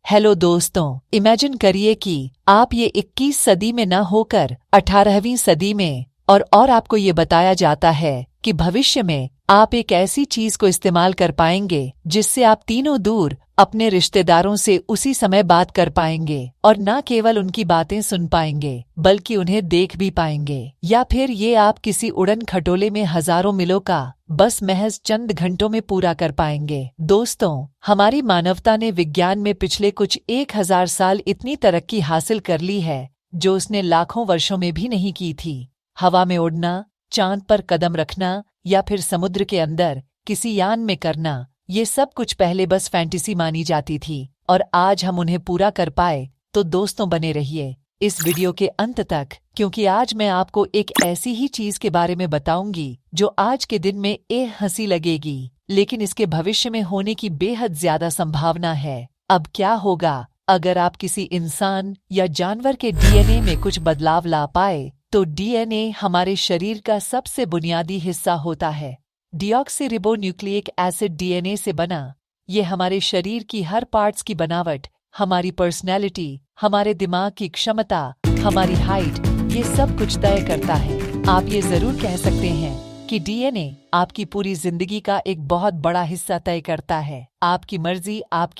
Hello दोस्तों, imagine करिए कि आप ये 21 सदी में न होकर 18वीं सदी में और आपको ये बताया जाता है कि भविष्य में आप एक ऐसी चीज को इस्तेमाल कर पाएंगे जिससे आप तीनों दूर अपने रिश्तेदारों से उसी समय बात कर पाएंगे और न केवल उनकी बातें सुन पाएंगे बल्कि उन्हें देख भी पाएंगे। या फिर ये आप किसी उड़न खटोले में हजारों मीलों का बस महज चंद घंटों में पूरा कर पाएंगे। दोस्तों, हमारी मानवता ने विज्ञान में पिछले कुछ 1000 साल इतनी तरक्की हासिल कर ली है जो उसने लाखों वर्षों में भी नहीं की थी। हवा में उड़ना, चांद पर कदम रखना या फिर समुद्र के अंदर किसी यान में करना, ये सब कुछ पहले बस फैंटेसी मानी जाती थी और आज हम उन्हें पूरा कर पाए। तो दोस्तों, बने रहिए इस वीडियो के अंत तक, क्योंकि आज मैं आपको एक ऐसी ही चीज के बारे में बताऊंगी जो आज के दिन में हंसी लगेगी, लेकिन इसके भविष्य में होने की बेहद ज्यादा संभावना है। अब क्या होगा अगर आप किसी इंसान या जानवर के डीएनए में कुछ बदलाव ला पाए? तो डीएनए हमारे शरीर का सबसे बुनियादी हिस्सा होता है। डीऑक्सीरिबोन्यूक्लिक एसिड डीएनए से बना ये हमारे शरीर की हर पार्ट्स की बनावट, हमारी पर्सनैलिटी, हमारे दिमाग की क्षमता, हमारी हाइट, ये सब कुछ तय करता है। आप ये जरूर कह सकते हैं कि डीएनए आपकी पूरी जिंदगी का एक बहुत बड़ा हिस्सा तय करता है। आपकी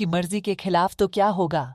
मर्जी के खिलाफ तो क्या होगा?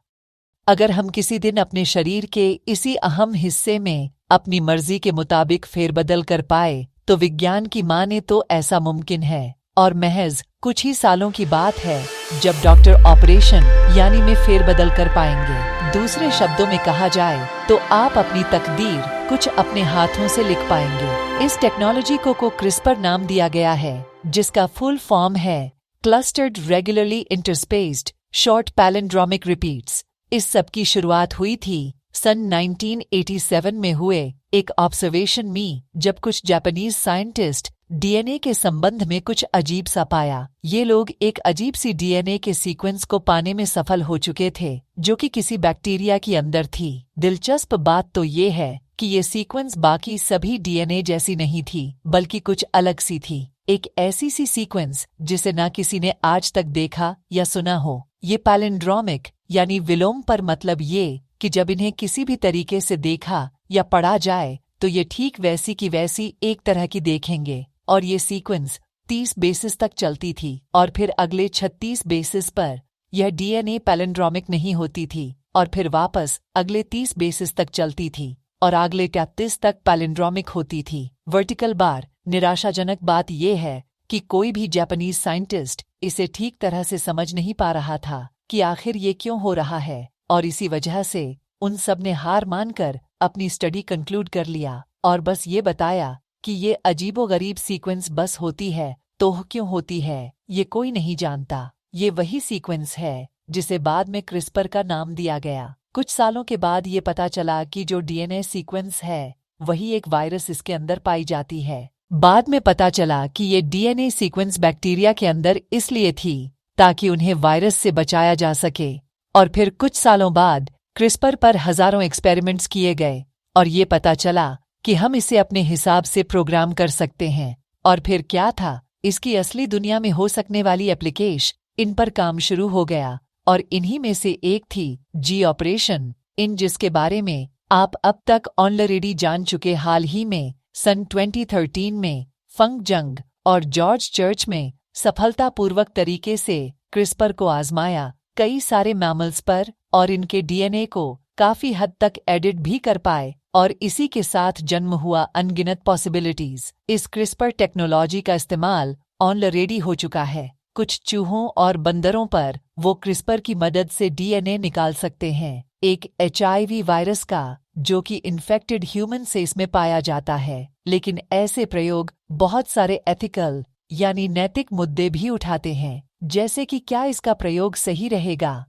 अगर हम किसी दिन अपने शरीर के इसी अहम हिस्से में अपनी मर्जी के मुताबिक फेरबदल कर पाए तो विज्ञान की माने तो ऐसा मुमकिन है और महज कुछ ही सालों की बात है जब डॉक्टर ऑपरेशन यानी में फेरबदल कर पाएंगे। दूसरे शब्दों में कहा जाए तो आप अपनी तकदीर कुछ अपने हाथों से लिख पाएंगे। इस टेक्नोलॉजी को क्रिस्पर नाम दिया गया है, जिसका फुल फॉर्म है clustered regularly interspaced short palindromic repeats. इस सब की शुरुआत हुई थी सन 1987 में हुए एक ऑब्जर्वेशन में, जब कुछ जापानीज साइंटिस्ट डीएनए के संबंध में कुछ अजीब सा पाया। ये लोग एक अजीब सी डीएनए के सीक्वेंस को पाने में सफल हो चुके थे जो कि किसी बैक्टीरिया के अंदर थी। दिलचस्प बात तो ये है कि ये सीक्वेंस बाकी सभी डीएनए जैसी नहीं थी बल्कि कुछ अलग सी थी, एक ऐसी सी सीक्वेंस जिसे ना किसी ने आज तक देखा या सुना हो। ये पैलिंड्रोमिक यानी विलोम पर मतलब ये कि जब इन्हें किसी भी तरीके से देखा या पढ़ा जाए तो ये ठीक वैसी की वैसी एक तरह की देखेंगे। और ये सीक्वेंस 30 बेसिस तक चलती थी और फिर अगले 36 बेसिस पर यह डीएनए पैलिंड्रोमिक नहीं होती थी और फिर वापस अगले 30 बेसिस तक चलती थी और अगले 33 तक पैलिंड्रोमिक होती थी। Vertical bar. निराशाजनक बात यह है कि कोई भी जापानीज साइंटिस्ट इसे ठीक तरह से समझ नहीं पा रहा था कि आखिर ये क्यों हो रहा है, और इसी वजह से उन सब ने हार मानकर अपनी स्टडी कंक्लूड कर लिया और बस ये बताया कि ये अजीबोगरीब सीक्वेंस बस होती है तो क्यों होती है ये कोई नहीं जानता। ये वही सीक्वेंस है जिसे बाद में क्रिस्पर का नाम दिया गया। कुछ सालों के बाद ये पता चला कि जो डीएनए सीक्वेंस है वही एक वायरस इसके अंदर पाई जाती है। बाद में पता चला कि ये डीएनए सीक्वेंस बैक्टीरिया के अंदर इसलिए थी ताकि उन्हें वायरस से बचाया जा सके। और फिर कुछ सालों बाद क्रिस्पर पर हजारों एक्सपेरिमेंट्स किए गए और ये पता चला कि हम इसे अपने हिसाब से प्रोग्राम कर सकते हैं। और फिर क्या था, इसकी असली दुनिया में हो सकने वाली एप्लीकेशन, इन पर काम शुरू हो गया और इन्हीं में से एक थी जी ऑपरेशन, जिसके बारे में आप अब तक ऑलरेडी जान चुके। हाल ही में सन 2013 में फंग जंग और जॉर्ज चर्च में सफलतापूर्वक तरीके से क्रिस्पर को आजमाया कई सारे मैमल्स पर और इनके डीएनए को काफी हद तक एडिट भी कर पाए और इसी के साथ जन्म हुआ अनगिनत पॉसिबिलिटीज। इस क्रिस्पर टेक्नोलॉजी का इस्तेमाल ऑलरेडी हो चुका है। कुछ चूहों और बंदरों पर वो क्रिस्पर की मदद से डीएनए निकाल सकते हैं, एक एचआईवी वायरस का जो कि इन्फेक्टेड ह्यूमन से इसमें पाया जाता है। लेकिन ऐसे प्रयोग बहुत सारे एथिकल यानी नैतिक मुद्दे भी उठाते हैं, जैसे कि क्या इसका प्रयोग सही रहेगा।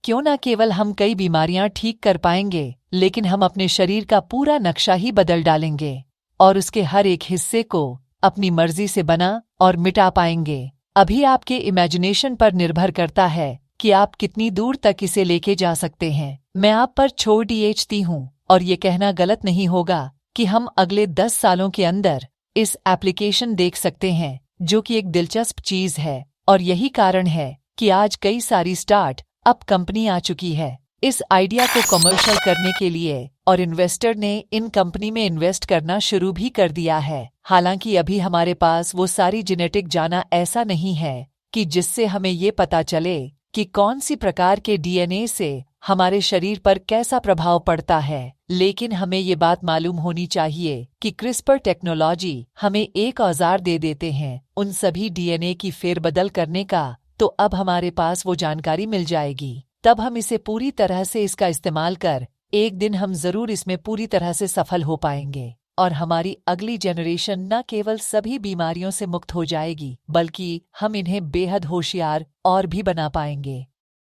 क्यों ना केवल हम कई बीमारियां ठीक कर पाएंगे, लेकिन हम अपने शरीर का पूरा नक्शा ही बदल डालेंगे और उसके हर एक हिस्से को अपनी मर्जी से बना और मिटा पाएंगे। अभी आपके इमेजिनेशन पर निर्भर करता है कि आप कितनी दूर तक इसे लेके जा सकते हैं। मैं आप पर छोड़ दिएचती हूँ और ये कहना गलत नहीं होगा कि हम अगले 10 सालों के अंदर इस एप्लीकेशन देख सकते हैं, जो कि एक दिलचस्प चीज है। और यही कारण है कि आज कई सारी स्टार्ट अब कंपनी आ चुकी है इस आइडिया को कमर्शियल करने के लिए और इन्वेस्टर ने इन कंपनी में इन्वेस्ट करना शुरू भी कर दिया है। हालांकि अभी हमारे पास वो सारी जेनेटिक जाना ऐसा नहीं है कि जिससे हमें ये पता चले कि कौन सी प्रकार के डीएनए से हमारे शरीर पर कैसा प्रभाव पड़ता है, लेकिन हमें ये बात मालूम होनी चाहिए कि क्रिस्पर टेक्नोलॉजी हमें एक औजार दे देते हैं उन सभी डीएनए की फेरबदल करने का, तो अब हमारे पास वो जानकारी मिल जाएगी। तब हम इसे पूरी तरह से इसका इस्तेमाल कर एक दिन हम जरूर इसमें पूरी तरह से सफल हो पाएंगे और हमारी अगली जनरेशन न केवल सभी बीमारियों से मुक्त हो जाएगी बल्कि हम इन्हें बेहद होशियार और भी बना पाएंगे।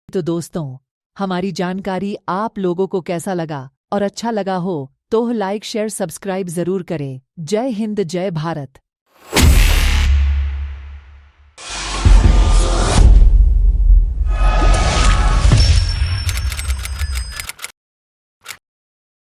तो दोस्तों, हमारी जानकारी आप लोगों को कैसा लगा और अच्छा लगा हो तो लाइक शेयर सब्सक्राइब जरूर करें। जय हिंद, जय भारत।